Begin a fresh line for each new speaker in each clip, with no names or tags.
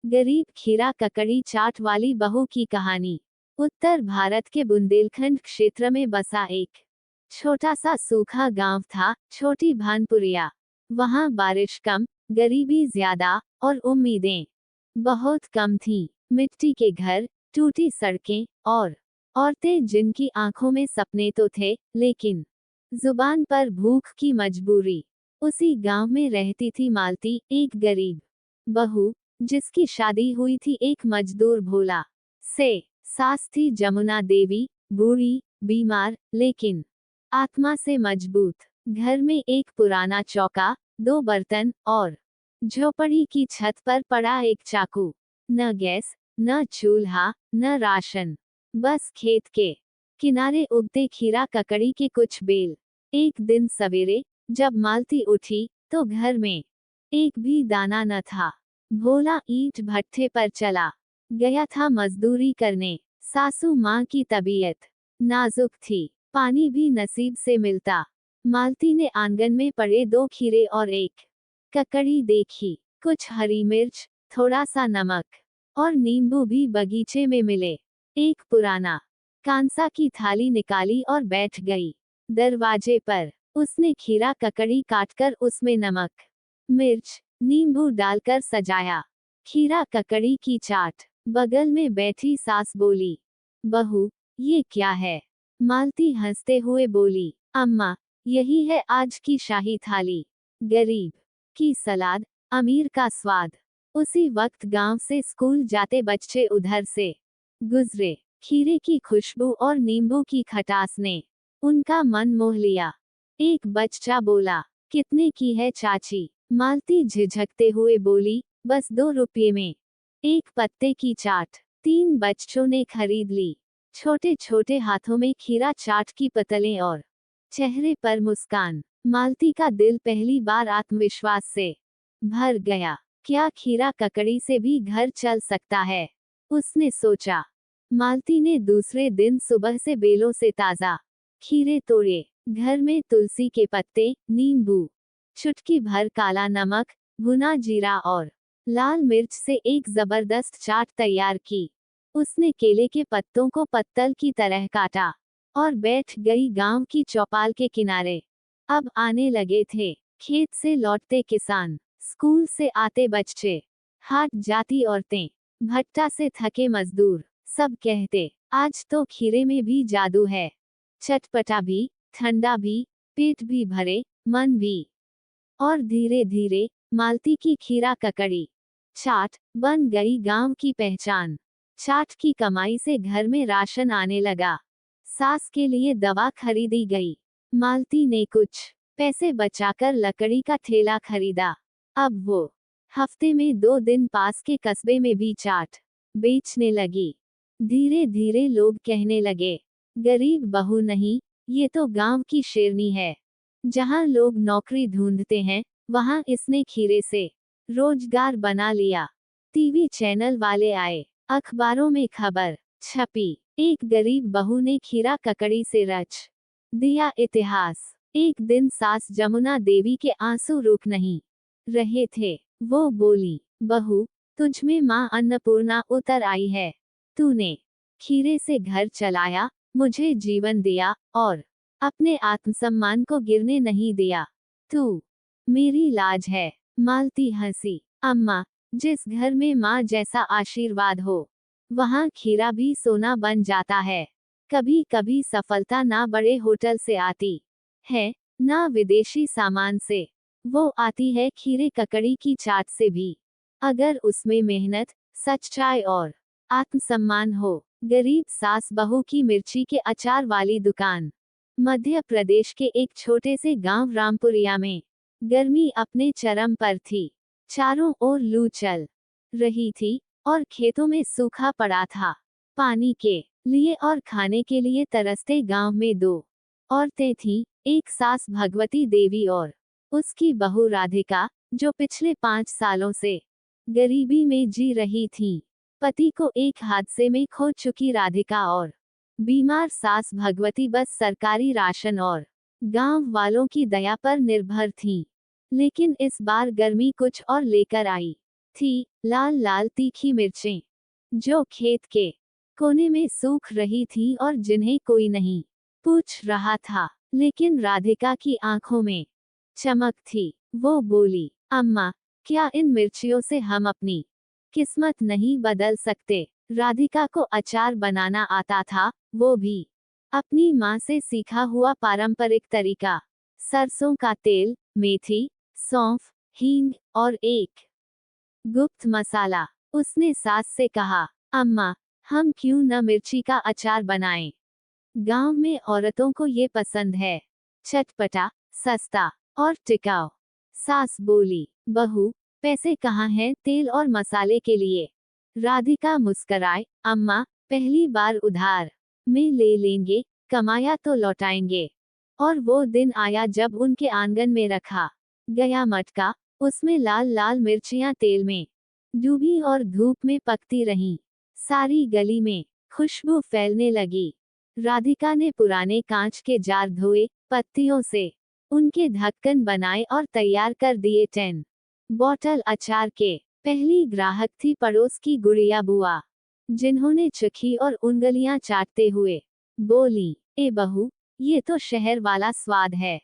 गरीब खीरा ककड़ी चाट वाली बहू की कहानी। उत्तर भारत के बुंदेलखंड क्षेत्र में बसा एक छोटा सा सूखा गांव था, छोटी भानपुरिया। वहां बारिश कम, गरीबी ज्यादा और उम्मीदें बहुत कम थीं। मिट्टी के घर, टूटी सड़कें और औरतें जिनकी आंखों में सपने तो थे, लेकिन जुबान पर भूख की मजबूरी। उसी गांव में रहती थी मालती, एक गरीब बहू, जिसकी शादी हुई थी एक मजदूर भोला से। सास थी जमुना देवी, बूढ़ी, बीमार, लेकिन आत्मा से मजबूत। घर में एक पुराना चौका, दो बर्तन और झोपड़ी की छत पर पड़ा एक चाकू। न गैस, न चूल्हा, न राशन, बस खेत के किनारे उगते खीरा ककड़ी के कुछ बेल। एक दिन सवेरे जब मालती उठी तो घर में एक भी दाना न था। भोला ईंट भट्ठे पर चला गया था मजदूरी करने। सासू माँ की तबीयत नाजुक थी, पानी भी नसीब से मिलता। मालती ने आंगन में पड़े दो खीरे और एक ककड़ी देखी। कुछ हरी मिर्च, थोड़ा सा नमक और नींबू भी बगीचे में मिले। एक पुराना कांसा की थाली निकाली और बैठ गई। दरवाजे पर उसने खीरा ककड़ी काटकर उसमें नमक, मिर्च, नींबू डालकर सजाया। खीरा ककड़ी की चाट। बगल में बैठी सास बोली, बहू, ये क्या है? मालती हंसते हुए बोली, अम्मा, यही है आज की शाही थाली। गरीब की सलाद, अमीर का स्वाद। उसी वक्त गांव से स्कूल जाते बच्चे उधर से गुजरे। खीरे की खुशबू और नींबू की खटास ने उनका मन मोह लिया। एक बच्चा बोला, कितने की है चाची? मालती झिझकते हुए बोली, बस 2 रुपये में एक पत्ते की चाट। 3 बच्चों ने खरीद ली। छोटे छोटे हाथों में खीरा चाट की पतलें और चेहरे पर मुस्कान। मालती का दिल पहली बार आत्मविश्वास से भर गया। क्या खीरा ककड़ी से भी घर चल सकता है? उसने सोचा। मालती ने दूसरे दिन सुबह से बेलों से ताजा खीरे तोड़े। घर में तुलसी के पत्ते, नींबू, चुटकी भर काला नमक, भुना जीरा और लाल मिर्च से एक जबरदस्त चाट तैयार की। उसने केले के पत्तों को पत्तल की तरह काटा और बैठ गई गांव की चौपाल के किनारे। अब आने लगे थे खेत से लौटते किसान, स्कूल से आते बच्चे, हाट जाती औरतें, भट्टा से थके मजदूर। सब कहते, आज तो खीरे में भी जादू है। चटपटा भी, ठंडा भी, पेट भी भरे, मन भी। और धीरे धीरे मालती की खीरा ककड़ी चाट बन गई गांव की पहचान। चाट की कमाई से घर में राशन आने लगा। सास के लिए दवा खरीदी गई। मालती ने कुछ पैसे बचाकर लकड़ी का ठेला खरीदा। अब वो हफ्ते में 2 दिन पास के कस्बे में भी चाट बेचने लगी। धीरे धीरे लोग कहने लगे, गरीब बहू नहीं, ये तो गांव की शेरनी है। जहां लोग नौकरी ढूंढते हैं, वहां इसने खीरे से रोजगार बना लिया। टीवी चैनल वाले आए, अखबारों में खबर छपी, एक गरीब बहू ने खीरा ककड़ी से रच दिया इतिहास। एक दिन सास जमुना देवी के आंसू रुक नहीं रहे थे। वो बोली, बहू, तुझमें माँ अन्नपूर्णा उतर आई है। तूने खीरे से घर चलाया, मुझे जीवन दिया और अपने आत्मसम्मान को गिरने नहीं दिया। तू मेरी लाज है। मालती हंसी, अम्मा, जिस घर में माँ जैसा आशीर्वाद हो, वहाँ खीरा भी सोना बन जाता है। कभी कभी सफलता ना बड़े होटल से आती है, ना विदेशी सामान से, वो आती है खीरे ककड़ी की चाट से भी। अगर उसमें मेहनत, सच्चाई और आत्मसम्मान हो। गरीब सास बहू की मिर्ची के अचार वाली दुकान। मध्य प्रदेश के एक छोटे से गांव रामपुरिया में गर्मी अपने चरम पर थी। चारों ओर लू चल रही थी और खेतों में सूखा पड़ा था। पानी के लिए और खाने के लिए तरसते गांव में 2 औरतें थीं, एक सास भगवती देवी और उसकी बहू राधिका, जो पिछले 5 सालों से गरीबी में जी रही थीं। पति को एक हादसे में खो चुकी राधिका और बीमार सास भगवती बस सरकारी राशन और गांव वालों की दया पर निर्भर थीं। लेकिन इस बार गर्मी कुछ और लेकर आई। थी लाल लाल तीखी मिर्चें, जो खेत के कोने में सूख रही थी और जिन्हें कोई नहीं पूछ रहा था। लेकिन राधिका की आंखों में चमक थी। वो बोली, अम्मा, क्या इन मिर्चियों से हम अपनी किस्मत नहीं बदल सकते? राधिका को अचार बनाना आता था, वो भी अपनी माँ से सीखा हुआ पारंपरिक तरीका। सरसों का तेल, मेथी, सौंफ, हींग और एक गुप्त मसाला। उसने सास से कहा, अम्मा, हम क्यों न मिर्ची का अचार बनाएं? गांव में औरतों को ये पसंद है। चटपटा, सस्ता और टिकाऊ। सास बोली, बहू, पैसे कहाँ हैं तेल और मसाले के लिए? राधिका मुस्कराए, अम्मा, पहली बार उधार में ले लेंगे, कमाया तो लौटाएंगे। और वो दिन आया जब उनके आंगन में रखा गया मटका, उसमें लाल लाल मिर्चियां तेल में डूबी और धूप में पकती रहीं। सारी गली में खुशबू फैलने लगी। राधिका ने पुराने कांच के जार धोए, पत्तियों से उनके ढक्कन बनाए और तैयार कर दिए 10 बॉटल अचार के। पहली ग्राहक थी पड़ोस की गुड़िया बुआ, जिन्होंने चखी और उंगलियां चाटते हुए बोली, ए बहू, ये तो शहर वाला स्वाद है।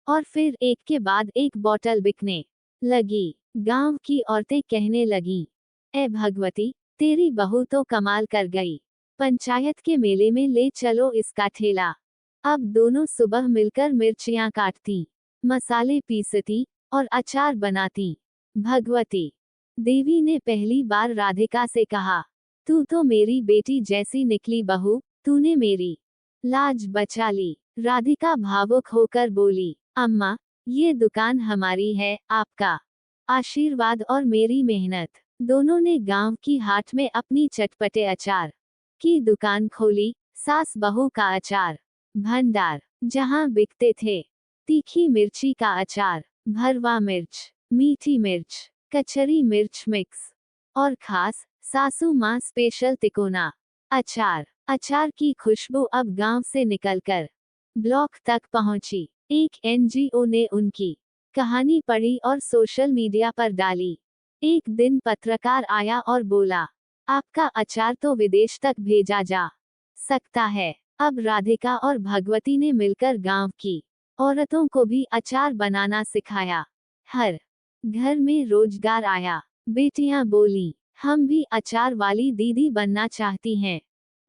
और फिर एक के बाद एक बॉटल बिकने लगी। गांव की औरतें कहने लगीं, ए भगवती, तेरी बहू तो कमाल कर गई। पंचायत के मेले में ले चलो इसका ठेला। अब दोनों सुबह मिलकर मिर्चियां काटती, मसाले पीसती और अचार बनाती। भगवती देवी ने पहली बार राधिका से कहा, तू तो मेरी बेटी जैसी निकली बहू, तूने मेरी लाज बचा ली। राधिका भावुक होकर बोली, अम्मा, ये दुकान हमारी है, आपका आशीर्वाद और मेरी मेहनत दोनों ने गांव की हाट में अपनी चटपटे अचार की दुकान खोली। सास बहू का अचार भंडार, जहां बिकते थे तीखी मिर्ची का अचार, भरवा मिर्च, मीठी मिर्च, कचरी मिर्च मिक्स और खास सासू माँ स्पेशल तिकोना अचार। अचार की खुशबू अब गांव से निकलकर ब्लॉक तक पहुंची। एक एनजीओ ने उनकी कहानी पढ़ी और सोशल मीडिया पर डाली। एक दिन पत्रकार आया और बोला, आपका अचार तो विदेश तक भेजा जा सकता है। अब राधिका और भगवती ने मिलकर गांव की औरतों को भी अचार बनाना सिखाया। हर घर में रोजगार आया। बेटियां बोली, हम भी अचार वाली दीदी बनना चाहती हैं।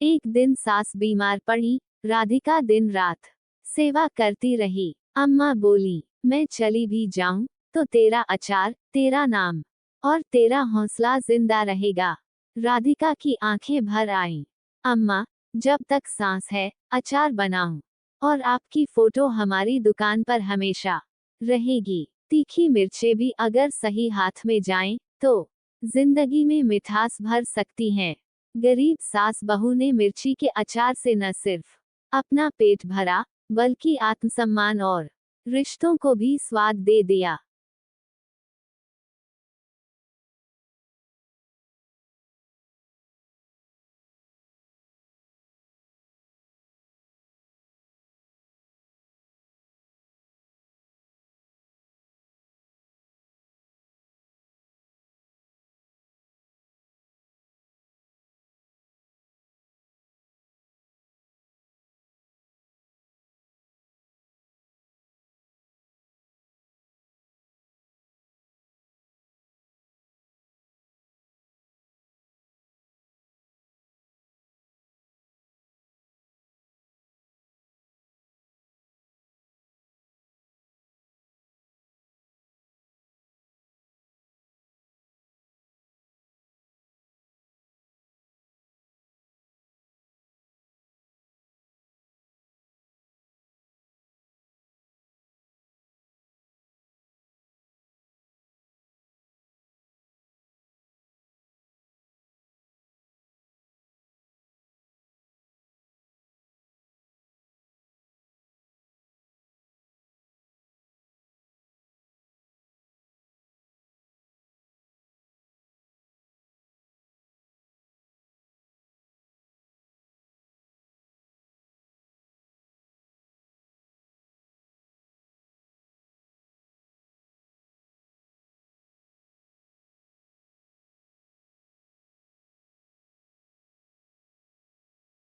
एक दिन सास बीमार पड़ी। राधिका दिन रात सेवा करती रही। अम्मा बोली, मैं चली भी जाऊं तो तेरा अचार, तेरा नाम और तेरा हौसला जिंदा रहेगा। राधिका की आंखें भर आईं। अम्मा, जब तक सांस है, अचार बनाऊं और आपकी फोटो हमारी दुकान पर हमेशा रहेगी। तीखी मिर्चें भी अगर सही हाथ में जाएं, तो जिंदगी में मिठास भर सकती हैं। गरीब सास बहू ने मिर्ची के अचार से न सिर्फ अपना पेट भरा, बल्कि आत्मसम्मान और रिश्तों को भी स्वाद दे दिया।